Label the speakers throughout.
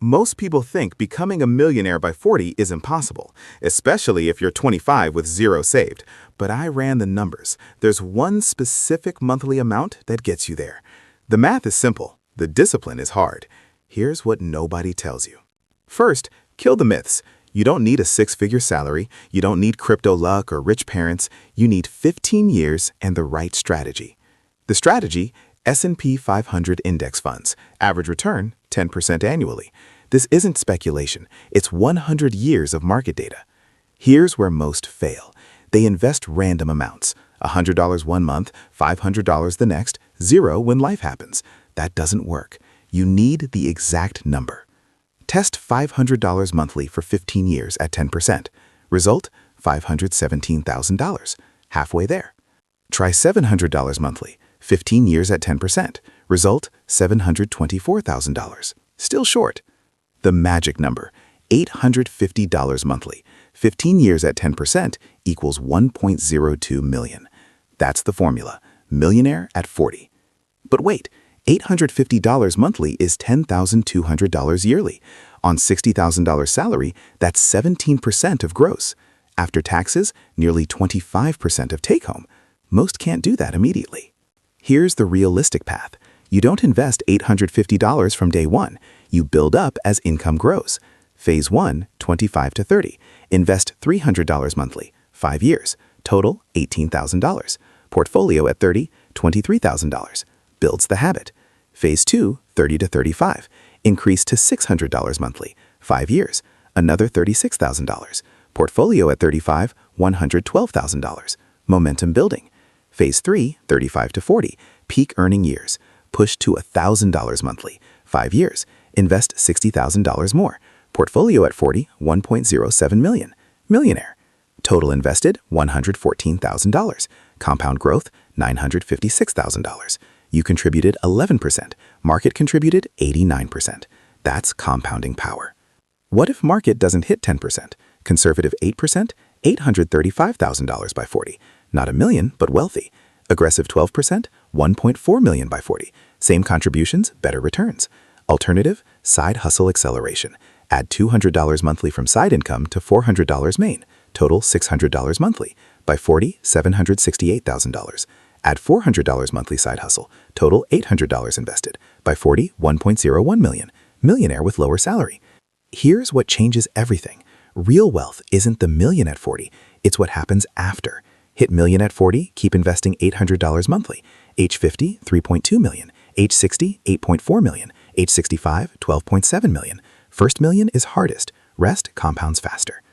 Speaker 1: Most people think becoming a millionaire by 40 is impossible, especially if you're 25 with zero saved. But I ran the numbers. There's one specific monthly amount that gets you there. The math is simple. The discipline is hard. Here's what nobody tells you. First, kill the myths. You don't need a six-figure salary. You don't need crypto luck or rich parents. You need 15 years and the right strategy. The strategy: S&P 500 index funds. Average return, 10% annually. This isn't speculation. It's 100 years of market data. Here's where most fail. They invest random amounts. $100 one month, $500 the next, zero when life happens. That doesn't work. You need the exact number. Test $500 monthly for 15 years at 10%. Result, $517,000. Halfway there. Try $700 monthly, 15 years at 10%. Result, $724,000. Still short. The magic number, $850 monthly, 15 years at 10% equals $1.02 million. That's the formula, millionaire at 40. But wait, $850 monthly is $10,200 yearly. On $60,000 salary, that's 17% of gross. After taxes, nearly 25% of take-home. Most can't do that immediately. Here's the realistic path. You don't invest $850 from day one. You build up as income grows. Phase 1, 25 to 30. Invest $300 monthly, 5 years. Total, $18,000. Portfolio at 30, $23,000. Builds the habit. Phase 2, 30 to 35. Increase to $600 monthly, 5 years. Another $36,000. Portfolio at 35, $112,000. Momentum building. Phase 3, 35 to 40. Peak earning years. Push to $1,000 monthly, 5 years. Invest $60,000 more. Portfolio at 40, $1.07 million. Millionaire. Total invested, $114,000. Compound growth, $956,000. You contributed 11%. Market contributed 89%. That's compounding power. What if market doesn't hit 10%? Conservative 8%, $835,000 by 40. Not a million, but wealthy. Aggressive 12%, $1.4 million by 40. Same contributions, better returns. Alternative, side hustle acceleration. Add $200 monthly from side income to $400 main. Total $600 monthly. By 40, $768,000. Add $400 monthly side hustle. Total $800 invested. By 40, $1.01 million. Millionaire with lower salary. Here's what changes everything. Real wealth isn't the million at 40. It's what happens after. Hit million at 40, keep investing $800 monthly. Age 50, $3.2 million. Age 60, $8.4 million. Age 65, $12.7 million. First million is hardest. Rest compounds faster.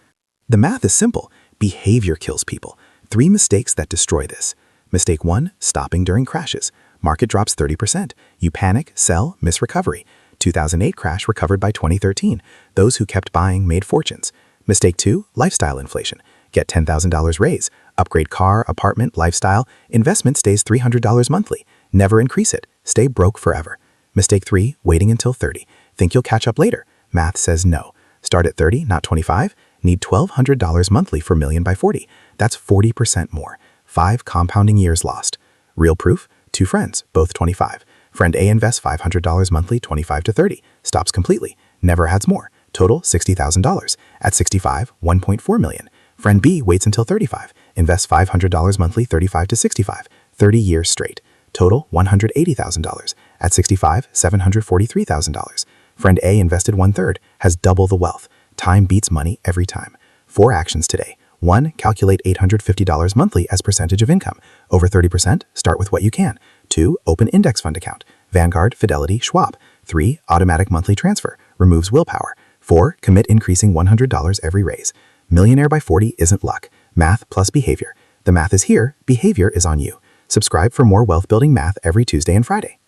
Speaker 1: The math is simple. Behavior kills people. 3 mistakes that destroy this. Mistake 1, stopping during crashes. Market drops 30%. You panic, sell, miss recovery. 2008 crash recovered by 2013. Those who kept buying made fortunes. Mistake 2, lifestyle inflation. Get $10,000 raise. Upgrade car, apartment, lifestyle. Investment stays $300 monthly. Never increase it. Stay broke forever. Mistake 3, waiting until 30. Think you'll catch up later. Math says no. Start at 30, not 25. Need $1,200 monthly for million by 40. That's 40% more. 5 compounding years lost. Real proof? 2 friends, both 25. Friend A invests $500 monthly, 25 to 30. Stops completely. Never adds more. Total $60,000. At 65, $1.4 million. Friend B waits until 35. Invests $500 monthly, 35 to 65. 30 years straight. Total $180,000. At 65, $743,000. Friend A invested 1/3, has double the wealth. Time beats money every time. 4 actions today. 1. Calculate $850 monthly as percentage of income. Over 30%, start with what you can. 2. Open index fund account. Vanguard, Fidelity, Schwab. 3. Automatic monthly transfer. Removes willpower. 4. Commit increasing $100 every raise. Millionaire by 40 isn't luck. Math plus behavior. The math is here, behavior is on you. Subscribe for more wealth building math every Tuesday and Friday.